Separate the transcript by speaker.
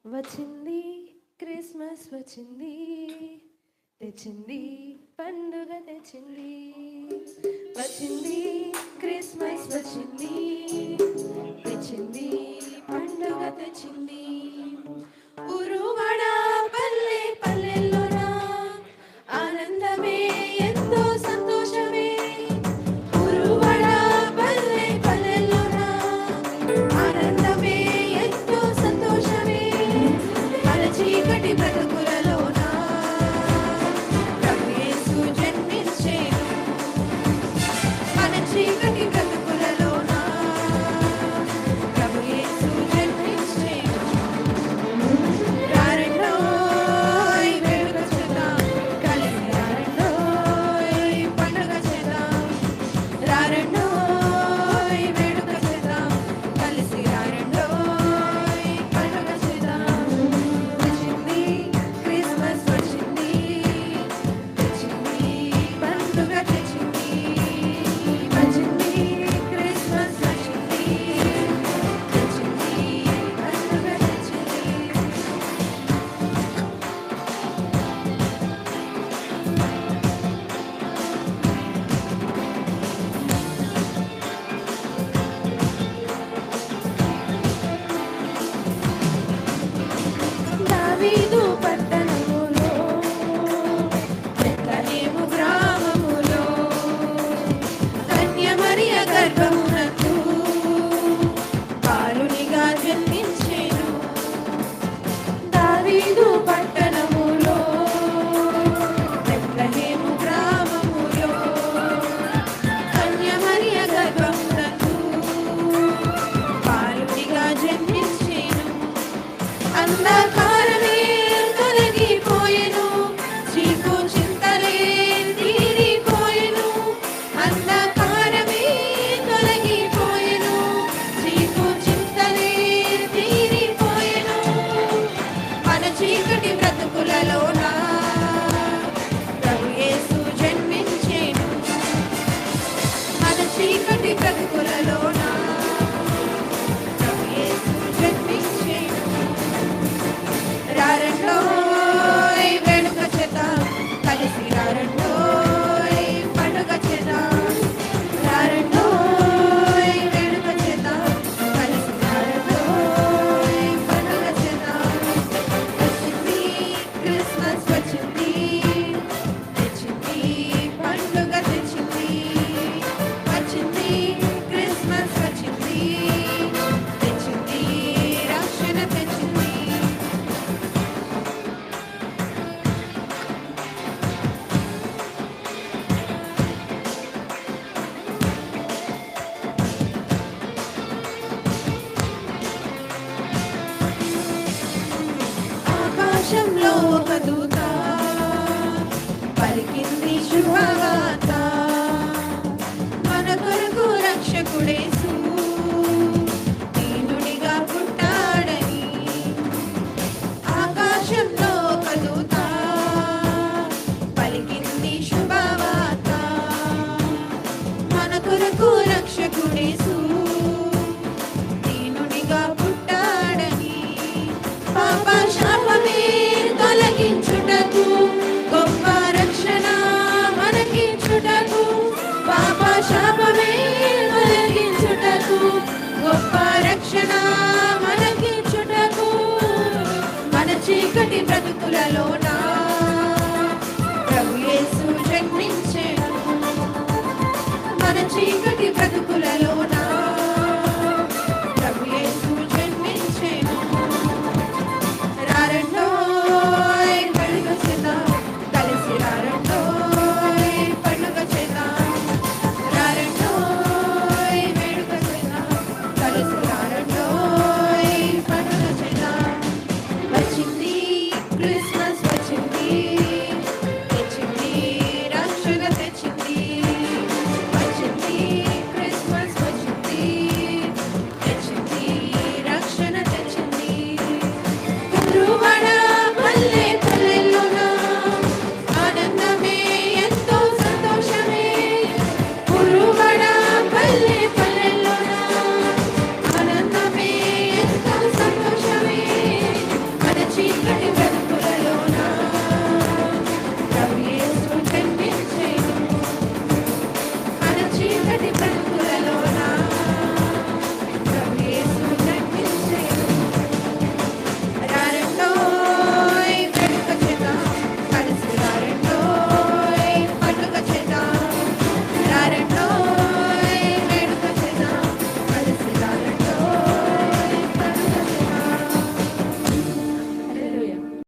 Speaker 1: వచ్చింది క్రిస్మస్ వచ్చింది, తెచ్చింది పండుగ తెచ్చింది. వచ్చింది క్రిస్మస్ వచ్చింది, తెచ్చింది పండుగ తెచ్చింది. ఉరువడ పల్లె పల్లెల్లోన ఆనందమే ఎంతో సంతోషమే. ఉరువడ పల్లె పల్లెల్లోన ఆనందమే ఎంతో సంతోషమే. మన చీకటి బ్రతుకులలోన ప్రభు యేసు జన్మించెను. మన చీకటి బ్రతుకులలోన ప్రభు యేసు జన్మించెను. రారండోయ్ వేడుక చేద్దాం, కలిసి రారండోయ్ పండుగ చేద్దాం. రారండోయ్ వేడుక చేద్దాం, కలిసి రారండోయ్ పండుగ చేద్దాం. వచ్చింది క్రిస్మస్ వచ్చింది, తెచ్చింది పండుగ తెచ్చింది. వచ్చింది క్రిస్మస్ వచ్చింది, తెచ్చింది పండుగ తెచ్చింది. దావీదు పట్టణములో, బెత్లెహేము గ్రామములో, కన్య మరియ గర్భమునందు బాలునిగా జన్మించెను. దావీదు పట్టణములో, బెత్లెహేము గ్రామములో, కన్య మరియ గర్భమునందు బాలునిగా జన్మించెను. అంధకారమే తొలగిపోయెను, చీకు చింతలే తీరిపోయెను. అంధకారమే తొలగిపోయెను, చీకు చింతలే తీరిపోయెను. మన చీకటి బ్రతుకులలోన ప్రభు యేసు జన్మించెను. మన చీకటి బ్రతుకులలోన ప్రభు యేసు జన్మించెను. రారండోయ్ వేడుక చేద్దాం, కలిసి రారండోయ్ పండుగ చేద్దాం. రారండోయ్ వేడుక చేద్దాం, కలిసి రారండోయ్ పండుగ చేద్దాం. వచ్చింది క్రిస్మస్ వచ్చింది, తెచ్చింది పండుగ తెచ్చింది. వచ్చింది క్రిస్మస్ వచ్చింది, తెచ్చింది రక్షణ తెచ్చింది. ఆకాశంలో ఒక దూత పలికింది శుభవార్త, మన కొరకు రక్షకుడేసు దీనునిగా పుట్టాడని. ఆకాశంలో ఒక దూత పలికింది శుభవార్త, మన కొరకు రక్షకుడేసు దీనునిగా పుట్టాడని. పాప శాపమే తొలగించుటకు, గొప్ప రక్షణ మనకించుటకు. పాప శాపమే తొలగించుటకు, గొప్ప రక్షణ మనకించుటకు. మన చీకటి బ్రతుకులలోన ప్రభు యేసు జన్మించెను. మన చీకటి బ్రతుకులలోన